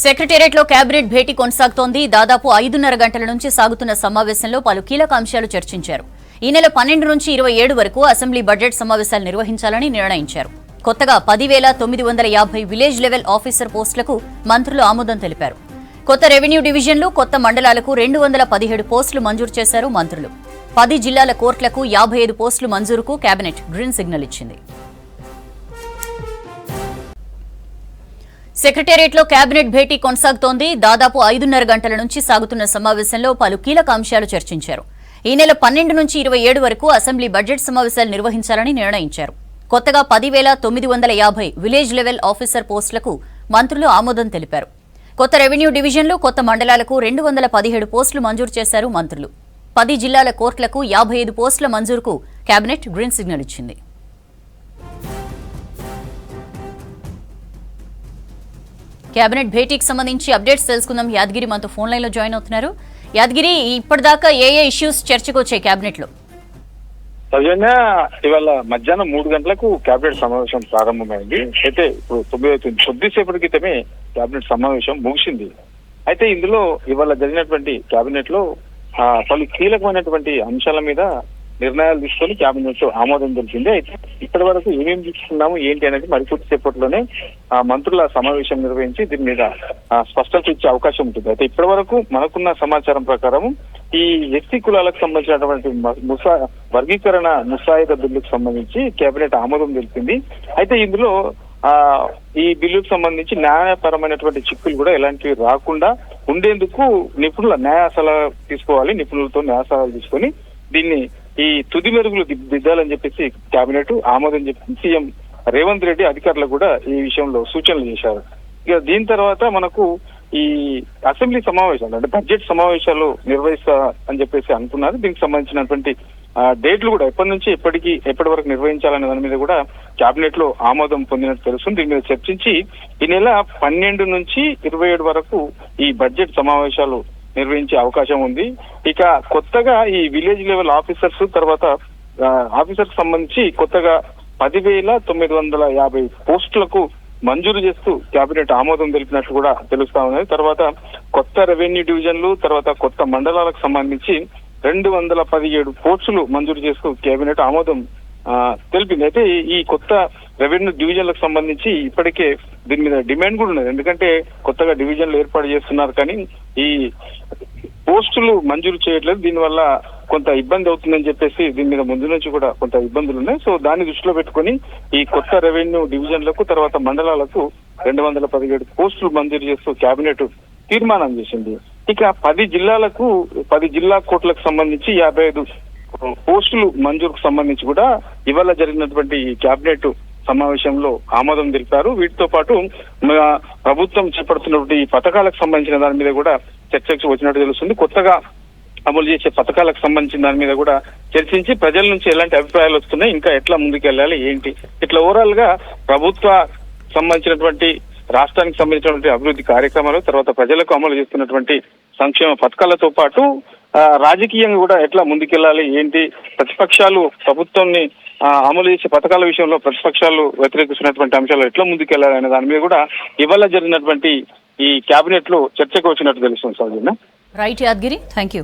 సెక్రటేరియట్లో కేబినెట్ భేటీ కొనసాగుతోంది. దాదాపు 5:30 గంటల నుంచి సాగుతున్న సమావేశంలో పలు కీలక అంశాలు చర్చించారు. ఈ నెల 12 నుంచి 27 వరకు అసెంబ్లీ బడ్జెట్ సమావేశాలు నిర్వహించాలని నిర్ణయించారు. కొత్తగా 10,950 విలేజ్ లెవెల్ ఆఫీసర్ పోస్టులకు మంత్రులు ఆమోదం తెలిపారు. కొత్త రెవెన్యూ డివిజన్లు, కొత్త మండలాలకు 217 పోస్టులు మంజూరు చేశారు మంత్రులు. 10 జిల్లాల కోర్టులకు 55 పోస్టులు మంజూరుకు కేబినెట్ గ్రీన్ సిగ్నల్ ఇచ్చింది. సెక్రటేరియట్లో కేబినెట్ భేటీ కొనసాగుతోంది. దాదాపు 5:30 గంటల నుంచి సాగుతున్న సమావేశంలో పలు కీలక అంశాలు చర్చించారు. ఈ నెల 12 నుంచి 27 వరకు అసెంబ్లీ బడ్జెట్ సమావేశాలు నిర్వహించాలని నిర్ణయించారు. కొత్తగా 10,950 విలేజ్ లెవెల్ ఆఫీసర్ పోస్టులకు మంత్రులు ఆమోదం తెలిపారు. కొత్త రెవెన్యూ డివిజన్లు, కొత్త మండలాలకు 217 పోస్టులు మంజూరు చేశారు మంత్రులు. 10 జిల్లాల కోర్టులకు 55 పోస్టుల మంజూరుకు కేబినెట్ గ్రీన్ సిగ్నల్ ఇచ్చింది. కేబినెట్ భేటీకి సంబంధించి అప్డేట్స్ తెలుసుకుందాం. యాదగిరి మనతో ఫోన్ లైన్ లో జాయిన్ అవుతున్నారు. యాదగిరి, ఇప్పటిదాకా ఏ ఇష్యూస్ చర్చకు వచ్చాయి కేబినెట్ లో? సౌజన్య, ఇవాళ మధ్యాహ్నం 3 గంటలకు కేబినెట్ సమావేశం ప్రారంభమైంది. అయితే ఇప్పుడు కొద్దిసేపటి క్రితమే కేబినెట్ సమావేశం ముగిసింది. అయితే ఇందులో ఇవాళ జరిగినటువంటి కేబినెట్ లో పలు కీలకమైనటువంటి అంశాల మీద నిర్ణయాలు తీసుకొని కేబినెట్ ఆమోదం తెలిసింది. అయితే ఇప్పటి వరకు ఏమేమి తీసుకున్నాము ఏంటి అనేది మరి కొద్దిసేపట్లోనే మంత్రుల సమావేశం నిర్వహించి దీని మీద స్పష్టత ఇచ్చే అవకాశం ఉంటుంది. అయితే ఇప్పటి వరకు మనకున్న సమాచారం ప్రకారం ఈ ఎస్సీ కులాలకు సంబంధించినటువంటి వర్గీకరణ ముసాయిదా బిల్లుకు సంబంధించి కేబినెట్ ఆమోదం తెలిపింది. అయితే ఇందులో ఈ బిల్లుకు సంబంధించి న్యాయపరమైనటువంటి చిక్కులు కూడా ఎలాంటివి రాకుండా ఉండేందుకు న్యాయ సలహా తీసుకోవాలి. నిపుణులతో న్యాయ సలహాలు తీసుకొని దీన్ని ఈ తుది మెరుగులు దిద్దాలని చెప్పేసి కేబినెట్ ఆమోదం చెప్పి సీఎం రేవంత్ రెడ్డి అధికారులకు కూడా ఈ విషయంలో సూచనలు చేశారు. ఇక దీని తర్వాత మనకు ఈ అసెంబ్లీ సమావేశాలు అంటే బడ్జెట్ సమావేశాలు నిర్వహిస్తా అని చెప్పేసి అనుకున్నారు. దీనికి సంబంధించినటువంటి డేట్లు కూడా ఎప్పటి వరకు నిర్వహించాలనే దాని మీద కూడా కేబినెట్ లో ఆమోదం పొందినట్టు తెలుస్తుంది. దీని మీద చర్చించి ఈ నెల 12 నుంచి 27 వరకు ఈ బడ్జెట్ సమావేశాలు నిర్వహించే అవకాశం ఉంది. ఇక కొత్తగా ఈ విలేజ్ లెవెల్ ఆఫీసర్స్ తర్వాత ఆఫీసర్స్ సంబంధించి కొత్తగా 10,950 పోస్టులకు మంజూరు చేస్తూ కేబినెట్ ఆమోదం తెలిపినట్లు కూడా తెలుస్తా ఉన్నది. తర్వాత కొత్త రెవెన్యూ డివిజన్లు, తర్వాత కొత్త మండలాలకు సంబంధించి 217 పోస్టులు మంజూరు చేస్తూ కేబినెట్ ఆమోదం తెలిపింది. అయితే ఈ కొత్త రెవెన్యూ డివిజన్లకు సంబంధించి ఇప్పటికే దీని మీద డిమాండ్ కూడా ఉన్నది. ఎందుకంటే కొత్తగా డివిజన్లు ఏర్పాటు చేస్తున్నారు కానీ ఈ పోస్టులు మంజూరు చేయట్లేదు. దీనివల్ల కొంత ఇబ్బంది అవుతుందని చెప్పేసి దీని మీద ముందు నుంచి కూడా కొంత ఇబ్బందులు ఉన్నాయి. సో దాన్ని దృష్టిలో పెట్టుకుని ఈ కొత్త రెవెన్యూ డివిజన్లకు తర్వాత మండలాలకు 217 పోస్టులు మంజూరు చేస్తూ కేబినెట్ తీర్మానం చేసింది. ఇక 10 జిల్లా కోర్టులకు సంబంధించి 55 పోస్టులు మంజూరుకు సంబంధించి కూడా ఇవాళ జరిగినటువంటి ఈ కేబినెట్ సమావేశంలో ఆమోదం తెలిపారు. వీటితో పాటు ప్రభుత్వం చేపడుతున్నటువంటి ఈ పథకాలకు సంబంధించిన దాని మీద కూడా చర్చకు వచ్చినట్టు తెలుస్తుంది. కొత్తగా అమలు చేసే పథకాలకు సంబంధించిన దాని మీద కూడా చర్చించి ప్రజల నుంచి ఎలాంటి అభిప్రాయాలు వస్తున్నాయి, ఇంకా ఎట్లా ముందుకెళ్ళాలి ఏంటి, ఇట్లా ఓవరాల్ గా ప్రభుత్వ సంబంధించినటువంటి రాష్ట్రానికి సంబంధించినటువంటి అభివృద్ధి కార్యక్రమాలు, తర్వాత ప్రజలకు అమలు చేస్తున్నటువంటి సంక్షేమ పథకాలతో పాటు రాజకీయంగా కూడా ఎట్లా ముందుకెళ్ళాలి ఏంటి, ప్రతిపక్షాలు ప్రభుత్వాన్ని అమలు చేసే పథకాల విషయంలో ప్రతిపక్షాలు వ్యతిరేకిస్తున్నటువంటి అంశాలు ఎట్లా ముందుకెళ్లాలి అనే దాని మీద కూడా ఇవాళ జరిగినటువంటి ఈ కేబినెట్ లో చర్చకు వచ్చినట్టు తెలుస్తుంది. Soujanya. Right Yadagiri, thank you.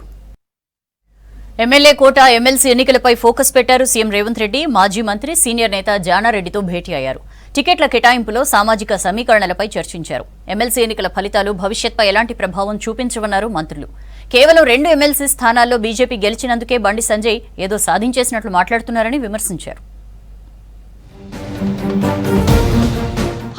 MLA quota, MLC ఎన్నికలపై ఫోకస్ పెట్టారు సీఎం రేవంత్ రెడ్డి. మాజీ మంత్రి, సీనియర్ నేత జానారెడ్డితో భేటీ అయ్యారు. టికెట్ల కేటాయింపులో సామాజిక సమీకరణలపై చర్చించారు. ఎమ్మెల్సీ ఎన్నికల ఫలితాలు భవిష్యత్పై ఎలాంటి ప్రభావం చూపించవన్నారు మంత్రులు. కేవలం 2 ఎమ్మెల్సీ స్థానాల్లో బీజేపీ గెలిచినందుకే బండి సంజయ్ ఏదో సాధించేసినట్లు మాట్లాడుతున్నారని విమర్శించారు.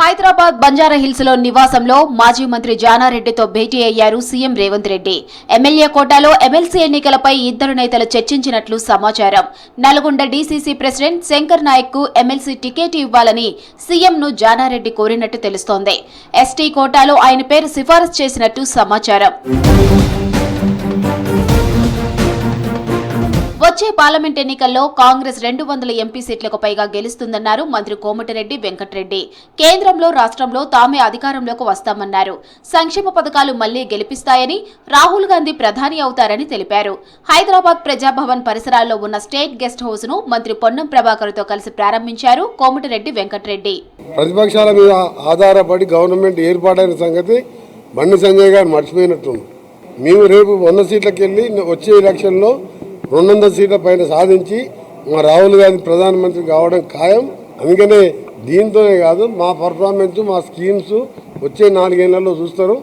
హైదరాబాద్ బంజారాహిల్స్ లో నివాసంలో మాజీ మంత్రి జానారెడ్డితో భేటీ అయ్యారు సీఎం రేవంత్ రెడ్డి. ఎమ్మెల్యే కోటాలో ఎమ్మెల్సీ ఎన్నికలపై 2 నేతలు చర్చించినట్లు సమాచారం. నల్గొండ డీసీసీ ప్రెసిడెంట్ శంకర్ నాయక్ కు ఎమ్మెల్సీ టికెట్ ఇవ్వాలని సీఎంను జానారెడ్డి కోరినట్టు తెలుస్తోంది. ఎస్టీ కోటాలో ఆయన పేరు సిఫారసు చేసినట్టు సమాచారం. వచ్చే పార్లమెంట్ ఎన్నికల్లో కాంగ్రెస్ 200 ఎంపీ సీట్లకు పైగా గెలుస్తుందన్నారు మంత్రి కోమటిరెడ్డి వెంకటరెడ్డి. కేంద్రంలో, రాష్ట్రంలో తామే అధికారంలోకి వస్తామన్నారు. సంక్షేమ పథకాలు మళ్లీ గెలిపిస్తాయని, రాహుల్ గాంధీ ప్రధాని అవుతారని తెలిపారు. హైదరాబాద్ ప్రజాభవన్ పరిసరాల్లో ఉన్న స్టేట్ గెస్ట్ హౌస్ ను మంత్రి పొన్నం ప్రభాకర్ తో కలిసి ప్రారంభించారు కోమటిరెడ్డి వెంకటరెడ్డి. ప్రతిపక్షాల మీద ఆధారపడి గవర్నమెంట్ ఏర్పాటైన సంగతి బండి సంజయ్ గారు మర్చిపోయినట్టుంది. మేము రేపు 100 సీట్లకు వెళ్ళి వచ్చే ఎలక్షన్లో 200 సీట్ల పైన సాధించి మా రాహుల్ గాంధీ ప్రధానమంత్రి కావడం ఖాయం. అందుకనే దీంతోనే కాదు, మా పర్ఫార్మెన్స్, మా స్కీమ్స్ వచ్చే 4 ఏళ్లలో చూస్తారు.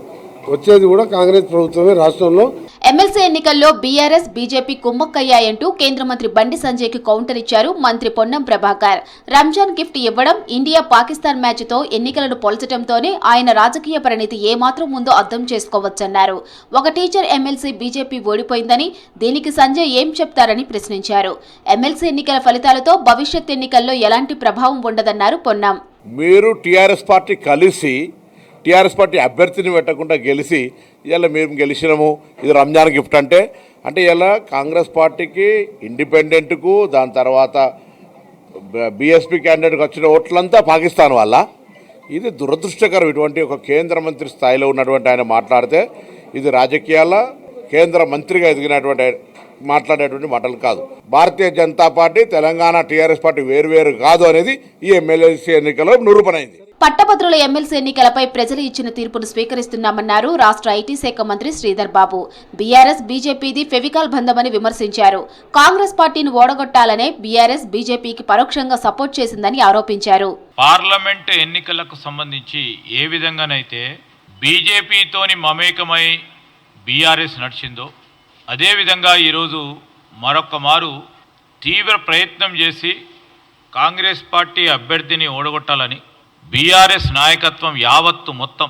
వచ్చేది కూడా కాంగ్రెస్ ప్రభుత్వమే రాష్ట్రంలో. ఎమ్మెల్సీ ఎన్నికల్లో బీఆర్ఎస్ బీజేపీ కుమ్మక్కయ్యాయంటూ కేంద్ర మంత్రి బండి సంజయ్ కి కౌంటర్ ఇచ్చారు మంత్రి పొన్నం ప్రభాకర్. రంజాన్ గిఫ్ట్ ఇవ్వడం, ఇండియా పాకిస్తాన్ మ్యాచ్ తో ఎన్నికలను పోల్చడంతోనే ఆయన రాజకీయ పరిణితి ఏమాత్రం ఉందో అర్థం చేసుకోవచ్చన్నారు. ఒక టీచర్ ఎమ్మెల్సీ బీజేపీ ఓడిపోయిందని, దీనికి సంజయ్ ఏం చెప్తారని ప్రశ్నించారు. ఎమ్మెల్సీ ఎన్నికల ఫలితాలతో భవిష్యత్ ఎన్నికల్లో ఎలాంటి ప్రభావం ఉండదన్నారు పొన్నం. మీరు టీఆర్ఎస్ పార్టీ కలిసి టీఆర్ఎస్ పార్టీ అభ్యర్థిని పెట్టకుండా గెలిచి ఇలా మేము గెలిచినాము, ఇది రంజాన్ గిఫ్ట్ అంటే ఇలా కాంగ్రెస్ పార్టీకి, ఇండిపెండెంట్కు, దాని తర్వాత బీఎస్పీ క్యాండిడేట్కి వచ్చిన ఓట్లంతా పాకిస్తాన్ వల్ల. ఇది దురదృష్టకరం. ఇటువంటి ఒక కేంద్ర మంత్రి స్థాయిలో ఉన్నటువంటి ఆయన మాట్లాడితే ఇది రాజకీయాల కేంద్ర మంత్రిగా ఎదిగినటువంటి మాట్లాడేటువంటి మాటలు కాదు. Bharatiya Janata party, Telangana TRS party వేరువేరు కాదు అనేది ఈ ఎమ్మెల్సీ ఎన్నికల్లో నిరూపణైంది. పట్టభద్రుల ఎమ్మెల్సీ ఎన్నికలపై ప్రజలు ఇచ్చిన తీర్పును స్వీకరిస్తున్నామన్నారు రాష్ట్ర ఐటీ శాఖ మంత్రి శ్రీధర్ బాబు. బీఆర్ఎస్ బీజేపీది ఫెవికాల్ బంధమని విమర్శించారు. కాంగ్రెస్ పార్టీని ఓడగొట్టాలనే బీఆర్ఎస్ బీజేపీకి పరోక్షంగా సపోర్ట్ చేసిందని ఆరోపించారు. పార్లమెంట్ ఎన్నికలకు సంబంధించి ఏ విధంగానైతే బీజేపీతోని మమేకమై బీఆర్ఎస్ నడిచిందో అదేవిధంగా ఈరోజు మరొక మారు తీవ్ర ప్రయత్నం చేసి కాంగ్రెస్ పార్టీ అభ్యర్థిని ఓడగొట్టాలని బీఆర్ఎస్ నాయకత్వం యావత్తు మొత్తం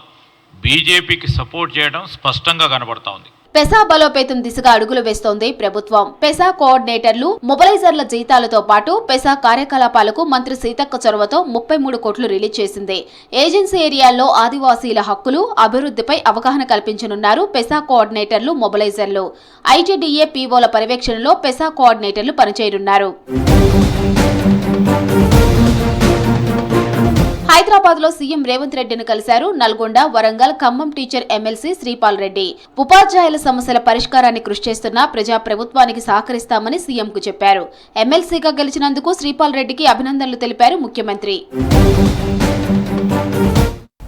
బీజేపీకి సపోర్ట్ చేయడం స్పష్టంగా కనబడతా ఉంది. పెసా బలోపేతం దిశగా అడుగులు వేస్తోంది ప్రభుత్వం. పెసా కోఆర్డినేటర్లు, మొబలైజర్ల జీతాలతో పాటు పెసా కార్యకలాపాలకు మంత్రి సీతక్క చొరవతో 33 కోట్లు రిలీజ్ చేసింది. ఏజెన్సీ ఏరియాల్లో ఆదివాసీల హక్కులు, అభివృద్ధిపై అవగాహన కల్పించనున్నారు పెసా కోఆర్డినేటర్లు, మొబలైజర్లు. ఐటీడీఏ పీఓల పర్యవేక్షణలో పెసా కోఆర్డినేటర్లు పనిచేయనున్నారు. హైదరాబాద్ లో సీఎం రేవంత్ రెడ్డిని కలిశారు. నల్గొండ, వరంగల్, ఖమ్మం టీచర్ ఎమ్మెల్సీ శ్రీపాల్ రెడ్డి ఉపాధ్యాయుల సమస్యల పరిష్కారాన్ని కృషి చేస్తున్న ప్రజా ప్రభుత్వానికి సహకరిస్తామని సీఎంకు చెప్పారు. ఎమ్మెల్సీగా గెలిచినందుకు శ్రీపాల్ రెడ్డికి అభినందనలు తెలిపారు ముఖ్యమంత్రి.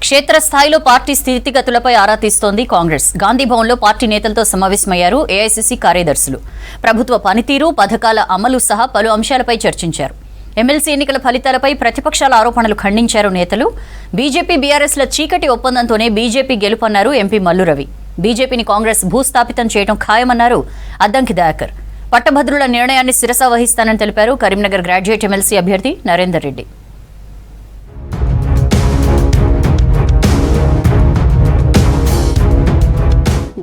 క్షేత్రస్థాయిలో పార్టీ స్థితిగతులపై ఆరా తీస్తోంది కాంగ్రెస్. గాంధీభవన్లో పార్టీ నేతలతో సమావేశమయ్యారు ఏఐసీసీ కార్యదర్శులు. ప్రభుత్వ పనితీరు, పథకాల అమలు సహా పలు అంశాలపై చర్చించారు. ఎమ్మెల్సీ ఎన్నికల ఫలితాలపై ప్రతిపక్షాల ఆరోపణలు ఖండించారు నేతలు. బీజేపీ బీఆర్ఎస్ల చీకటి ఒప్పందంతోనే బీజేపీ గెలుపన్నారు ఎంపీ మల్లు రవి. బీజేపీని కాంగ్రెస్ భూస్థాపితం చేయడం ఖాయమన్నారు అద్దంకి దయాకర్. పట్టభద్రుల నిర్ణయాన్ని శిరసా వహిస్తానని తెలిపారు కరీంనగర్ గ్రాడ్యుయేట్ ఎమ్మెల్సీ అభ్యర్థి నరేందర్ రెడ్డి.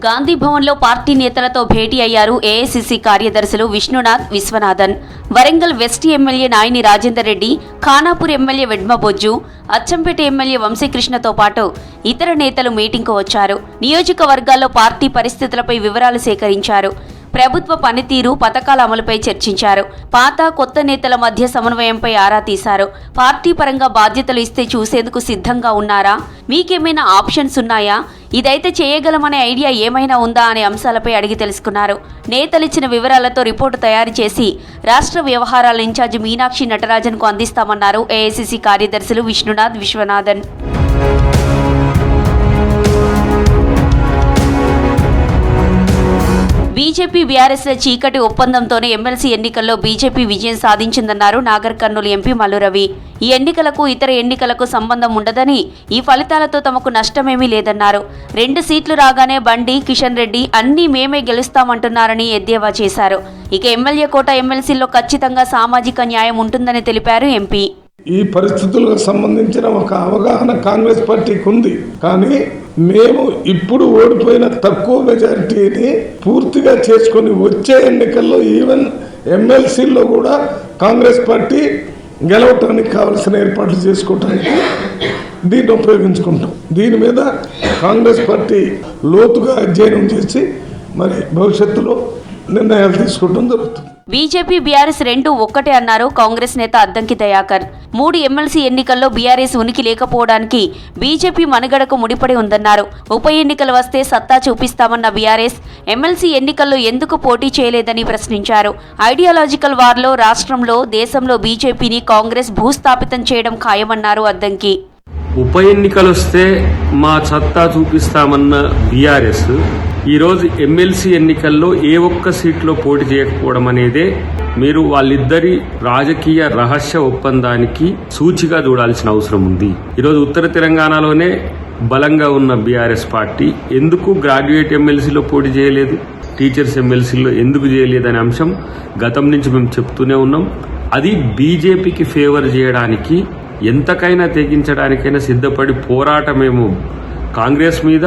గాంధీభవన్లో పార్టీ నేతలతో భేటీ అయ్యారు ఏఐసీసీ కార్యదర్శులు Vishnunath, Vishwanathan. Warangal west MLA Nayini Rajender Reddy, Khanapur MLA Vedma Bojju, Achampet MLA వంశీకృష్ణతో పాటు ఇతర నేతలు మీటింగ్కు వచ్చారు. నియోజకవర్గాల్లో పార్టీ పరిస్థితులపై వివరాలు సేకరించారు. ప్రభుత్వ పనితీరు, పథకాల అమలుపై చర్చించారు. పాత, కొత్త నేతల మధ్య సమన్వయంపై ఆరా తీశారు. పార్టీ పరంగా బాధ్యతలు ఇస్తే చూసేందుకు సిద్ధంగా ఉన్నారా? మీకేమైనా ఆప్షన్స్ ఉన్నాయా? ఇదైతే చేయగలమనే ఐడియా ఏమైనా ఉందా అనే అంశాలపై అడిగి తెలుసుకున్నారు. నేతలిచ్చిన వివరాలతో రిపోర్టు తయారు చేసి రాష్ట్ర వ్యవహారాల ఇన్ఛార్జి మీనాక్షి నటరాజన్కు అందిస్తామన్నారు ఏఐసీసీ కార్యదర్శులు విష్ణునాథ్, విశ్వనాథన్. బీజేపీ బీఆర్ఎస్ల చీకటి ఒప్పందంతోనే ఎమ్మెల్సీ ఎన్నికల్లో బీజేపీ విజయం సాధించిందన్నారు నాగర్ కర్నూలు ఎంపీ మల్లు రవి. ఈ ఎన్నికలకు ఇతర ఎన్నికలకు సంబంధం ఉండదని, ఈ ఫలితాలతో తమకు నష్టమేమీ లేదన్నారు. 2 సీట్లు రాగానే బండి, కిషన్ రెడ్డి అన్నీ మేమే గెలుస్తామంటున్నారని ఎద్దేవా చేశారు. ఇక ఎమ్మెల్యే కోట, ఎమ్మెల్సీల్లో ఖచ్చితంగా సామాజిక న్యాయం ఉంటుందని తెలిపారు ఎంపీ. ఈ పరిస్థితులకు సంబంధించిన ఒక అవగాహన కాంగ్రెస్ పార్టీకి ఉంది. కానీ మేము ఇప్పుడు ఓడిపోయిన తక్కువ మెజారిటీని పూర్తిగా చేసుకొని వచ్చే ఎన్నికల్లో ఈవెన్ ఎమ్మెల్సీల్లో కూడా కాంగ్రెస్ పార్టీ గెలవటానికి కావలసిన ఏర్పాట్లు చేసుకోవటానికి దీన్ని ఉపయోగించుకుంటాం. దీని మీద కాంగ్రెస్ పార్టీ లోతుగా అధ్యయనం చేసి మరి భవిష్యత్తులో నిర్ణయాలు తీసుకోవడం జరుగుతుంది. బీజేపీ బీఆర్ఎస్ 2 ఒక్కటే అన్నారు కాంగ్రెస్ నేత అద్దంకి దయాకర్. 3 ఎమ్మెల్సీ ఎన్నికల్లో బీఆర్ఎస్ ఉనికి లేకపోవడానికి బీజేపీ మనుగడకు ముడిపడి ఉందన్నారు. ఉప ఎన్నికలు వస్తే సత్తా చూపిస్తామన్న బీఆర్ఎస్ ఎమ్మెల్సీ ఎన్నికల్లో ఎందుకు పోటీ చేయలేదని ప్రశ్నించారు. ఐడియాలజికల్ వార్లో రాష్ట్రంలో, దేశంలో బీజేపీని కాంగ్రెస్ భూస్థాపితం చేయడం ఖాయమన్నారు అద్దంకి. ఉప ఎన్నికలు వస్తే మా సత్తా చూపిస్తామన్న బీఆర్ఎస్ ఈరోజు ఎమ్మెల్సీ ఎన్నికల్లో ఏ ఒక్క సీట్లో పోటీ చేయకపోవడం అనేదే మీరు వాళ్ళిద్దరి రాజకీయ రహస్య ఒప్పందానికి సూచిగా చూడాల్సిన అవసరం ఉంది. ఈరోజు ఉత్తర తెలంగాణలోనే బలంగా ఉన్న బీఆర్ఎస్ పార్టీ ఎందుకు గ్రాడ్యుయేట్ ఎమ్మెల్సీలో పోటీ చేయలేదు, టీచర్స్ ఎమ్మెల్సీలో ఎందుకు చేయలేదనే అంశం గతం నుంచి మేము చెప్తూనే ఉన్నాం. అది బీజేపీకి ఫేవర్ చేయడానికి, ఎంతకైనా తెగించడానికైనా సిద్ధపడి పోరాటమేమో కాంగ్రెస్ మీద,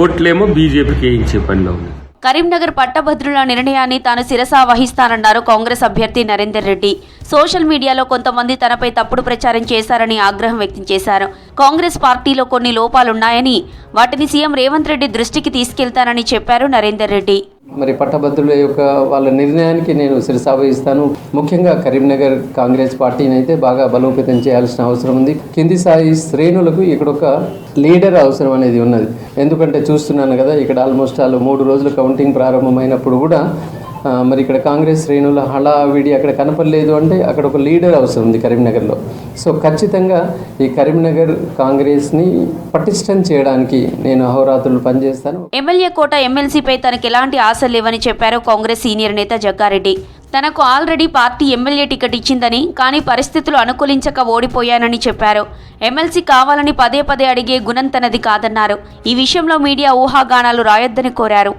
ఓట్లేమో బీజేపీకి వేయించే పనిలో ఉంది. కరీంనగర్ పట్టభద్రుల నిర్ణయాన్ని తాను శిరసా వహిస్తానన్నారు కాంగ్రెస్ అభ్యర్థి నరేందర్ రెడ్డి. సోషల్ మీడియాలో కొంతమంది తనపై తప్పుడు ప్రచారం చేశారని ఆగ్రహం వ్యక్తం చేశారు. కాంగ్రెస్ పార్టీలో కొన్ని లోపాలున్నాయని, వాటిని సీఎం రేవంత్ రెడ్డి దృష్టికి తీసుకెళ్తానని చెప్పారు నరేందర్ రెడ్డి. మరి పట్టభద్రుల యొక్క వాళ్ళ నిర్ణయానికి నేను శిరసావహిస్తాను. ముఖ్యంగా కరీంనగర్ కాంగ్రెస్ పార్టీని అయితే బాగా బలోపేతం చేయాల్సిన అవసరం ఉంది. కింది స్థాయి శ్రేణులకు ఇక్కడ ఒక లీడర్ అవసరం అనేది ఉన్నది. ఎందుకంటే చూస్తున్నాను కదా, ఇక్కడ ఆల్మోస్ట్ 3 రోజులు కౌంటింగ్ ప్రారంభమైనప్పుడు కూడా మరి ఇక్కడ కాంగ్రెస్ శ్రేణుల హడావిడి అక్కడ కనపడలేదు. అంటే అక్కడ ఒక లీడర్ అవసరం ఉంది కరీంనగర్లో. సో ఖచ్చితంగా ఈ కరీంనగర్ కాంగ్రెస్ని పటిష్టం చేయడానికి నేను అహోరాత్రులు పనిచేస్తాను. ఎమ్మెల్యే కోట ఎమ్మెల్సీపై తనకు ఎలాంటి ఆశలు లేవని చెప్పారు కాంగ్రెస్ సీనియర్ నేత జగ్గారెడ్డి. తనకు ఆల్రెడీ పార్టీ ఎమ్మెల్యే టికెట్ ఇచ్చిందని, కానీ పరిస్థితులు అనుకూలించక ఓడిపోయానని చెప్పారు. ఎమ్మెల్సీ కావాలని పదే పదే అడిగే గుణం తనది కాదన్నారు. ఈ విషయంలో మీడియా ఊహాగానాలు రాయొద్దని కోరారు.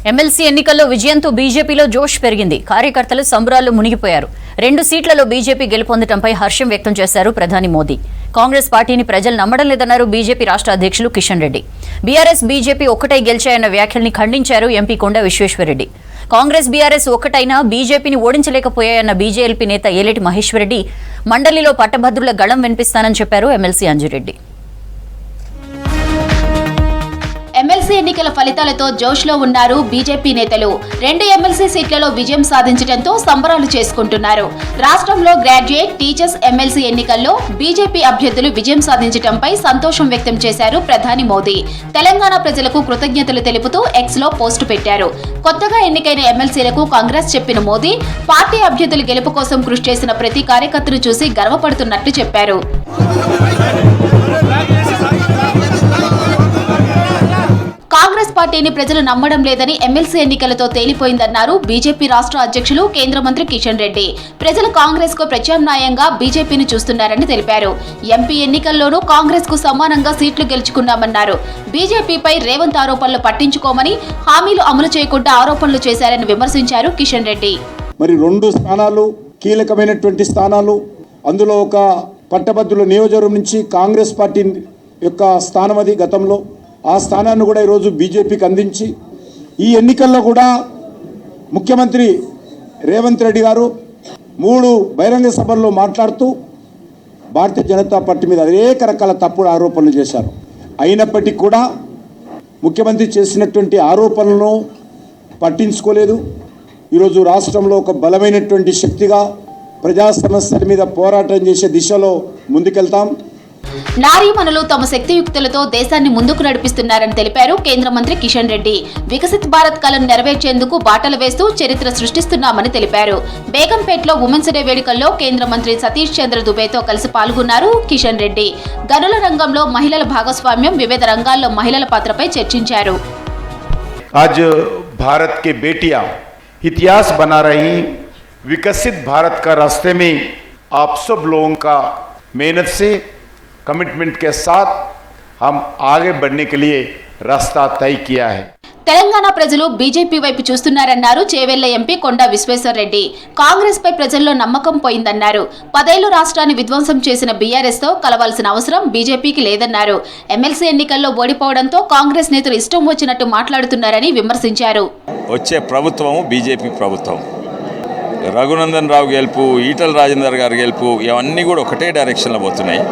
ఎమ్మెల్సీ ఎన్నికల్లో విజయంతో బీజేపీలో జోష్ పెరిగింది. కార్యకర్తలు సంబరాల్లో మునిగిపోయారు. 2 సీట్లలో బీజేపీ గెలుపొందడంపై హర్షం వ్యక్తం చేశారు ప్రధాని మోదీ. కాంగ్రెస్ పార్టీని ప్రజలు నమ్మడం లేదన్నారు బీజేపీ రాష్ట్ర అధ్యక్షులు కిషన్ రెడ్డి. బీఆర్ఎస్ బీజేపీ ఒక్కటై గెలిచాయన్న వ్యాఖ్యల్ని ఖండించారు ఎంపీ కొండ విశ్వేశ్వరరెడ్డి. కాంగ్రెస్ బీఆర్ఎస్ ఒక్కటైనా బీజేపీని ఓడించలేకపోయాయన్న బీజేఎల్పీ నేత ఏలేటి మహేశ్వరరెడ్డి. మండలిలో పట్టభద్రుల గళం వినిపిస్తానని చెప్పారు ఎమ్మెల్సీ అంజిరెడ్డి. ఎమ్మెల్సీ ఎన్నికల ఫలితాలతో జోష్లో ఉన్నారు బీజేపీ నేతలు. 2 ఎమ్మెల్సీ సీట్లలో విజయం సాధించడంతో సంబరాలు చేసుకుంటున్నారు. రాష్ట్రంలో గ్రాడ్యుయేట్, టీచర్స్ ఎమ్మెల్సీ ఎన్నికల్లో బీజేపీ అభ్యర్థులు విజయం సాధించడంపై సంతోషం వ్యక్తం చేశారు ప్రధాని మోదీ. తెలంగాణ ప్రజలకు కృతజ్ఞతలు తెలుపుతూ ఎక్స్లో పోస్టు పెట్టారు. కొత్తగా ఎన్నికైన ఎమ్మెల్సీలకు కాంగ్రెస్ చెప్పిన మోదీ, పార్టీ అభ్యర్థుల గెలుపు కోసం కృషి చేసిన ప్రతి కార్యకర్తను చూసి గర్వపడుతున్నట్లు చెప్పారు. కాంగ్రెస్ పార్టీని ప్రజలు నమ్మడం లేదని ఎమ్మెల్సీ ఎన్నికలతో తేలిపోయిందన్నారు బీజేపీ రాష్ట్ర అధ్యక్షులు కేంద్ర మంత్రి కిషన్ రెడ్డి. ప్రజలు కాంగ్రెస్ కు ప్రత్యామ్నాయంగా బీజేపీని చూస్తున్నారని తెలిపారు. ఎంపీ ఎన్నికల్లోనూ కాంగ్రెస్ కు సమానంగా సీట్లు గెలుచుకున్నామన్నారు. బీజేపీపై రేవంత్ ఆరోపణలు పట్టించుకోమని, హామీలు అమలు చేయకుండా ఆరోపణలు చేశారని విమర్శించారు కిషన్ రెడ్డి. మరి 2 స్థానాలు కీలకమైనటువంటి స్థానాలు, అందులో ఒక పట్టభద్రుల నియోజకవర్గం నుంచి కాంగ్రెస్ పార్టీ యొక్క స్థానం అది గతంలో, ఆ స్థానాన్ని కూడా ఈరోజు బీజేపీకి అందించి, ఈ ఎన్నికల్లో కూడా ముఖ్యమంత్రి రేవంత్ రెడ్డి గారు 3 బహిరంగ సభల్లో మాట్లాడుతూ భారతీయ జనతా పార్టీ మీద అనేక రకాల తప్పుడు ఆరోపణలు చేశారు. అయినప్పటికీ కూడా ముఖ్యమంత్రి చేసినటువంటి ఆరోపణలను పట్టించుకోలేదు. ఈరోజు రాష్ట్రంలో ఒక బలమైనటువంటి శక్తిగా ప్రజా సమస్యల మీద పోరాటం చేసే దిశలో ముందుకెళ్తాం. నారీమణులు తమ శక్తియుక్తులతో దేశాన్ని ముందుకు నడిపిస్తున్నారని తెలిపారు కేంద్ర మంత్రి కిషన్ రెడ్డి. వికసిత్ భారత్ కలను నెరవేర్చేందుకు బాటలు వేస్తూ చరిత్ర సృష్టిస్తున్నామని తెలిపారు. బేగంపేటలో ఉమెన్స్ డే వేడుకల్లో కేంద్ర మంత్రి సతీష్ చంద్ర దుబేతో కలిసి పాల్గొన్నారు కిషన్ రెడ్డి. గనుల రంగంలో మహిళల భాగస్వామ్యం, వివిధ రంగాల్లో మహిళల పాత్రపై చర్చించారు. आज भारत के बेटियां इतिहास बना रही, विकसित भारत का रास्ते में आप सब लोगों का मेहनत से, कमिटमेंट के साथ हम आगे बढ़ने के लिए रास्ता तय किया है. తెలంగాణ ప్రజలు బీజేపీ వైపు చూస్తున్నారన్నారు చేవెళ్ల ఎంపీ కొండ విశ్వేశ్వరరెడ్డి. కాంగ్రెస్ పై ప్రజల్లో నమ్మకం పోయిందన్నారు. 10 ఏళ్లు రాష్ట్రాన్ని విధ్వంసం చేసిన బీఆర్ఎస్ తో కలవాల్సిన అవసరం బీజేపీకి లేదన్నారు. ఎమ్మెల్సీ ఎన్నికల్లో ఓడిపోవడంతో కాంగ్రెస్ నేతలు ఇష్టం వచ్చినట్టు మాట్లాడుతున్నారని విమర్శించారు. వచ్చే ప్రభుత్వం బీజేపీ ప్రభుత్వం. రఘునందన్ రావు గెలుపు, ఈటల రాజేందర్ గారు గెలుపు, ఇవన్నీ కూడా ఒకటే డైరెక్షన్లో పోతున్నాయి.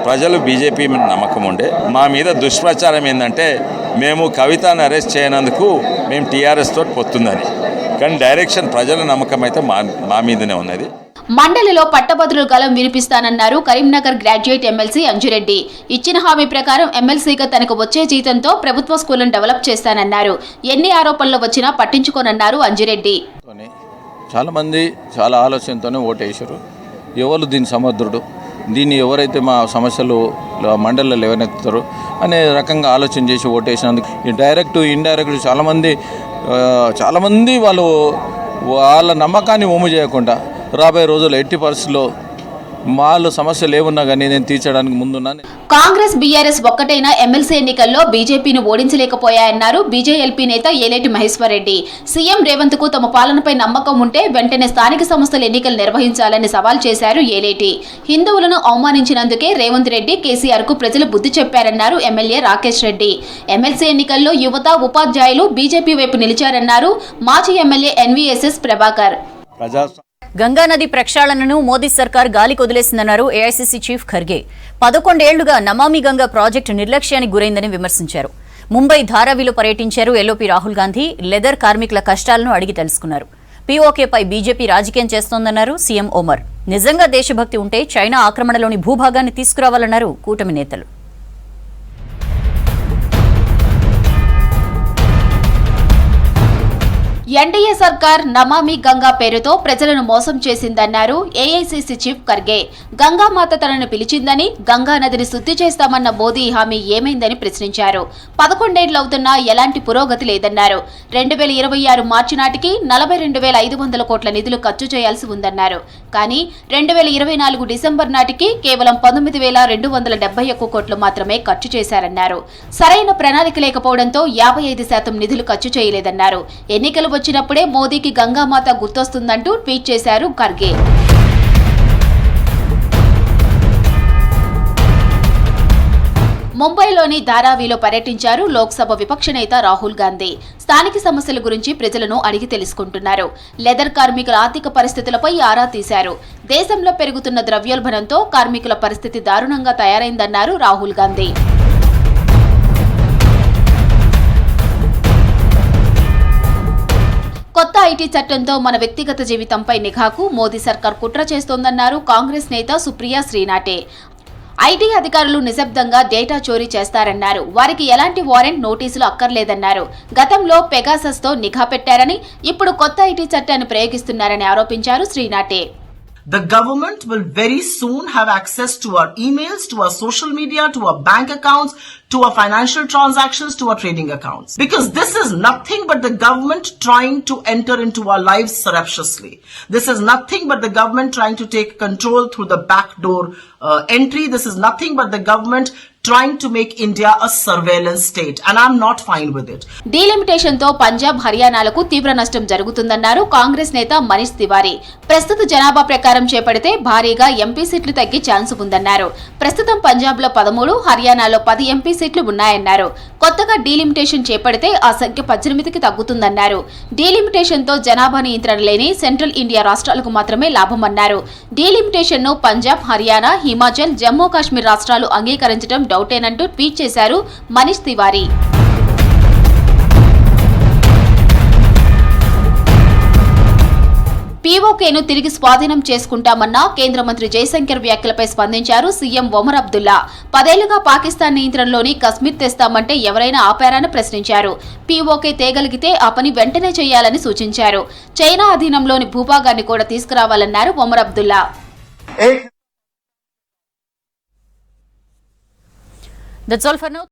ప్రజలు బీజేపీ మీద నమ్మకం ఉండే, మా మీద దుష్ప్రచారం ఏంటంటే మేము కవితను అరెస్ట్ చేయనందుకు మేము టీఆర్ఎస్ తోటి పొత్తుందని. కానీ డైరెక్షన్ ప్రజల నమ్మకం అయితే మా మీదనే ఉన్నది. మండలిలో పట్టభద్రుల గళం వినిపిస్తానన్నారు కరీంనగర్ గ్రాడ్యుయేట్ ఎమ్మెల్సీ అంజిరెడ్డి. ఇచ్చిన హామీ ప్రకారం ఎమ్మెల్సీగా తనకు వచ్చే జీతంతో ప్రభుత్వ స్కూళ్లను డెవలప్ చేస్తానన్నారు. ఎన్ని ఆరోపణలు వచ్చినా పట్టించుకోనన్నారు అంజిరెడ్డి. చాలామంది చాలా ఆలోచనతోనే ఓటేశారు. ఎవరు దీని సమర్థుడు, దీన్ని ఎవరైతే మా సమస్యలు మండలిలో లేవనెత్తుతారో అనే రకంగా ఆలోచన చేసి ఓటేసినందుకు డైరెక్ట్ ఇండైరెక్ట్ చాలామంది వాళ్ళ నమ్మకాన్ని ఒమ్ము చేయకుండా రాబోయే రోజుల్లో ఎట్టి పరిస్థితుల్లో మాలో సమస్యలు ఏమున్నా కానీ నేను తీర్చడానికి ముందున్నాను. కాంగ్రెస్ బీఆర్ఎస్ ఒక్కటైన ఎమ్మెల్సీ ఎన్నికల్లో బీజేపీని ఓడించలేకపోయాయన్నారు బీజేఎల్పీ నేత ఏలేటి మహేశ్వర్ రెడ్డి. సీఎం రేవంత్ కు తమ పాలనపై నమ్మకం ఉంటే వెంటనే స్థానిక సంస్థల ఎన్నికలు నిర్వహించాలని సవాల్ చేశారు ఏలేటి. హిందువులను అవమానించినందుకే రేవంత్ రెడ్డి కేసీఆర్ కు ప్రజలు బుద్ధి చెప్పారన్నారు ఎమ్మెల్యే రాకేష్ రెడ్డి. ఎమ్మెల్సీ ఎన్నికల్లో యువత ఉపాధ్యాయులు బీజేపీ వైపు నిలిచారన్నారు మాజీ ఎమ్మెల్యే ఎన్వీఎస్ఎస్ ప్రభాకర్. గంగానది ప్రక్షాళనను మోదీ సర్కార్ గాలికి వదిలేసిందన్నారు ఏఐసీసీ చీఫ్ ఖర్గే. 11 ఏళ్లుగా నమామి గంగా ప్రాజెక్టు నిర్లక్ష్యానికి గురైందని విమర్శించారు. ముంబై ధారావిలో పర్యటించారు ఎల్ఓపీ రాహుల్ గాంధీ. లెదర్ కార్మికుల కష్టాలను అడిగి తెలుసుకున్నారు. పీఓకేపై బీజేపీ రాజకీయం చేస్తోందన్నారు సీఎం ఒమర్. నిజంగా దేశభక్తి ఉంటే చైనా ఆక్రమణలోని భూభాగాన్ని తీసుకురావాలన్నారు కూటమి నేతలు. ఎన్డీఏ సర్కార్ నమామి గంగా పేరుతో ప్రజలను మోసం చేసిందన్నారు ఏఐసీసీ చీఫ్ ఖర్గే. గంగామాత తనను పిలిచిందని, గంగా నదిని శుద్ధి చేస్తామన్న మోదీ హామీ ఏమైందని ప్రశ్నించారు. 11 ఏళ్లవుతున్నా ఎలాంటి పురోగతి లేదన్నారు. 2026 మార్చి నాటికి 42,500 కోట్ల నిధులు ఖర్చు చేయాల్సి ఉందన్నారు. కానీ 2024 డిసెంబర్ నాటికి కేవలం 19,271 కోట్లు మాత్రమే ఖర్చు చేశారన్నారు. సరైన ప్రణాళిక లేకపోవడంతో 55% నిధులు ఖర్చు చేయలేదన్నారు. ఎన్నికలు వచ్చినప్పుడే మోదీకి గంగామాత గుర్తొస్తుందంటూ ట్వీట్ చేశారు ఖర్గే. ముంబైలోని ధారావిలో పర్యటించారు లోక్సభ విపక్ష నేత రాహుల్ గాంధీ. స్థానిక సమస్యల గురించి ప్రజలను అడిగి తెలుసుకుంటున్నారు. లెదర్ కార్మికుల ఆర్థిక పరిస్థితులపై ఆరా తీశారు. దేశంలో పెరుగుతున్న ద్రవ్యోల్బణంతో కార్మికుల పరిస్థితి దారుణంగా తయారైందన్నారు రాహుల్ గాంధీ. కొత్త ఐటీ చట్టంతో మన వ్యక్తిగత జీవితంపై నిఘాకు మోదీ సర్కార్ కుట్ర చేస్తోందన్నారు కాంగ్రెస్ నేత సుప్రియా శ్రీనాటే. ఐటీ అధికారులు నిశ్శబ్దంగా డేటా చోరీ చేస్తారన్నారు. వారికి ఎలాంటి వారెంట్ నోటీసులు అక్కర్లేదన్నారు. గతంలో పెగాసస్తో నిఘా పెట్టారని, ఇప్పుడు కొత్త ఐటీ చట్టాన్ని ప్రయోగిస్తున్నారని ఆరోపించారు శ్రీనాటే. The government will very soon have access to our emails, to our social media, to our bank accounts, to our financial transactions, to our trading accounts. Because this is nothing but the government trying to enter into our lives surreptitiously. This is nothing but the government trying to take control through the back door entry. This is nothing but the government trying to make India a surveillance state, and I'm not fine with it. Delimitation తో పంజాబ్ హర్యానాలకు తీవ్ర నష్టం జరుగుతుందన్నారు కాంగ్రెస్ నేత మనీష్ తివారీ. ప్రస్తుత జనాభా ప్రకారం చేపడితే భారీగా ఎంపీ సీట్లు తగ్గే ఛాన్స్ ఉందన్నారు. ప్రస్తుతం పంజాబ్ లో 13, హర్యానాలో 10 ఎంపీ సీట్లు ఉన్నాయన్నారు. కొత్తగా డీలిమిటేషన్ చేపడితే ఆ సంఖ్య 18కి తగ్గుతుందన్నారు. డీలిమిటేషన్ తో జనాభా నియంత్రణ లేని సెంట్రల్ ఇండియా రాష్ట్రాలకు మాత్రమే లాభమన్నారు. డీలిమిటేషన్ ను పంజాబ్, హర్యానా, హిమాచల్, జమ్మూ కాశ్మీర్ రాష్ట్రాలు అంగీకరించడం డౌటేనంటూ ట్వీట్ చేశారు మనీష్ తివారీ. పీఓకేను తిరిగి స్వాధీనం చేసుకుంటామన్న కేంద్ర మంత్రి జయశంకర్ వ్యాఖ్యలపై స్పందించారు సీఎం ఒమర్ అబ్దుల్లా. 10 ఏళ్లుగా పాకిస్తాన్ నియంత్రణలోని కశ్మీర్ తెస్తామంటే ఎవరైనా ఆపారని ప్రశ్నించారు. పీఓకే తేగలిగితే ఆ పని వెంటనే చేయాలని సూచించారు. చైనా అధీనంలోని భూభాగాన్ని కూడా తీసుకురావాలన్నారు Omar Abdullah. That's all for now.